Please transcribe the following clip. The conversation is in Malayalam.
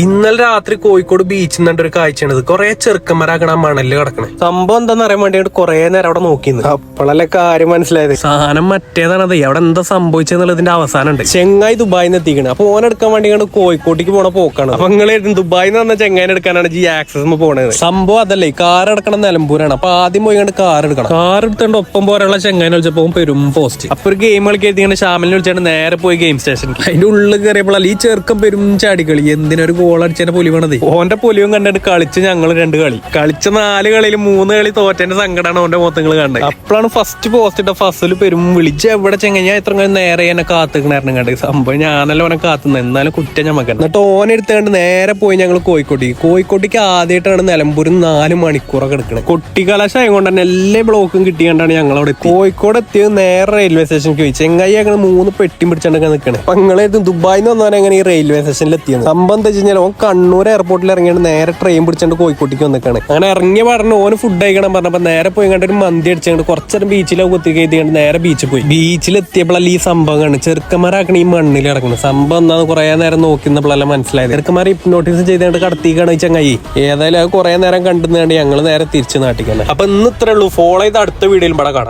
ഇന്നലെ രാത്രി കോഴിക്കോട് ബീച്ചിൽ നിന്നൊരു കാഴ്ചയാണിത്. കുറെ ചെറുക്കന്മാരാക്കണ മണല് കിടക്കണേ. സംഭവം എന്താന്ന് അറിയാൻ വേണ്ടി കുറെ നേരം അവിടെ നോക്കിന്ന്. അപ്പോഴല്ലേ കാര്യം മനസ്സിലായത്. സാധനം മറ്റേതാണത്. അവിടെ എന്താ സംഭവിച്ചെന്നുള്ളതിന്റെ അവസാനം ഉണ്ട്. ചെങ്ങായി ദുബായിന്ന് എത്തിക്കണം. അപ്പൊ ഓനെടുക്കാൻ വേണ്ടി കോഴിക്കോട്ടേക്ക് പോണ പോക്കാണ്. അപ്പൊ നിങ്ങളെ ദുബായിന്ന് പറഞ്ഞ ചെങ്ങായിനെ എടുക്കാനാണ് ഈ ആക്സസ് പോണത്. സംഭവം അതല്ലേ, കാർ എടുക്കണം നിലമ്പൂരാണ്. അപ്പൊ ആദ്യം പോയി കണ്ട് കാർ എടുക്കണം. കാർ എടുത്തോണ്ട് ഒപ്പം പോരാനുള്ള ചെങ്ങായിനെ വിളിച്ചപ്പോ പെരും പോസ്റ്റ്. അപ്പൊ ഒരു ഗെയിം കളിക്കാൻ ഷാമിലിനെ വിളിച്ചാണ് നേരെ പോയി ഗെയിം സ്റ്റേഷനിൽ. അതിന്റെ ഉള്ളിൽ കയറിയപ്പോഴല്ല ഈ ചെറുക്കം പെരും ചാടിക്കളി. എന്തിനൊരു ഗോൾ അടിച്ചതിന്റെ പൊലി വേണത്. ഓന്റെ പൊലിയും കണ്ടിട്ട് കളിച്ച് ഞങ്ങൾ 2 കളി കളിച്ച 4 കളിയിൽ 3 കളി തോറ്റന്റെ സങ്കടമാണ് ഓന്റെ മൊത്തങ്ങൾ കണ്ടത്. അപ്പോഴാണ് ഫസ്റ്റ് പോസ്റ്റ് ഇട്ട ഫസല് പെരും വിളിച്ച് എവിടെ ചെങ്ങ എത്ര നേരെ എന്നെ കാത്തുക്കണായിരുന്നു കണ്ട്. സംഭവം ഞാനല്ല ഓനെ കാത്തുന്നത്, എന്നാലും കുറ്റം ഞമ്മക്ക്. എന്നിട്ട് ഓനെടുത്തുകൊണ്ട് നേരെ പോയി ഞങ്ങൾ കോഴിക്കോട്ടേക്ക് ആദ്യമായിട്ടാണ് നിലമ്പൂരിൽ 4 മണിക്കൂറൊക്കെ എടുക്കുന്നത്. കൊട്ടിക്കലാശായ കൊണ്ട് തന്നെ എല്ലാ ബ്ലോക്കും കിട്ടിയാണ്ടാണ് ഞങ്ങൾ അവിടെ കോഴിക്കോട് എത്തിയത്. നേരെ റെയിൽവേ സ്റ്റേഷനിലേക്ക് പോയി. ചെങ്ങായി അങ്ങനെ 3 പെട്ടി പിടിച്ചാണ്ടൊക്കെ നിൽക്കണേ. അപ്പൊ ഞങ്ങളായിരുന്നു ദുബായിന്ന് വന്നാൽ അങ്ങനെ ഈ റെയിൽവേ സ്റ്റേഷനിൽ എത്തിയത്. സംഭവം എന്താ വെച്ച് കഴിഞ്ഞാൽ കണ്ണൂർ എയർപോർട്ടിൽ ഇറങ്ങിയിട്ട് നേരെ ട്രെയിൻ പിടിച്ചോണ്ട് കോഴിക്കോട്ടേക്ക് വന്നിക്കാണ്. അങ്ങനെ ഇറങ്ങിയ പറഞ്ഞു ഓന് ഫുഡ് കഴിക്കണം പറഞ്ഞപ്പോ നേരെ പോയി കണ്ടൊരു മന്തി അടിച്ചുകൊണ്ട് കുറച്ചേരം ബീച്ചിലൊക്കെ കുത്തി കയറ്റിക്കൊണ്ട് നേരെ ബീച്ചിൽ പോയി. ബീച്ചിലെത്തിയപ്പോഴല്ല ഈ സംഭവം കാണും. ചെറുക്കന്മാരാക്കണ ഈ മണ്ണിൽ ഇറങ്ങുന്നത്. സംഭവം എന്താന്ന് കുറെ നേരം നോക്കുന്നപ്പോഴെല്ലാം മനസ്സിലായത്. ചെറുക്കന്മാരെ ഹിപ്നോട്ടിസം ചെയ്തുകൊണ്ട് കടത്തിക്കാണ് ചങ്ങായി. ഏതായാലും അത് കുറെ നേരം കണ്ടുകൊണ്ട് ഞങ്ങൾ നേരെ തിരിച്ച് നാട്ടിക്കാണ്. അപ്പൊ ഇന്ന് ഇത്രേ ഉള്ളൂ. ഫോളോ ചെയ്ത് അടുത്ത വീഡിയോയിൽ ഇവിടെ കാണാം.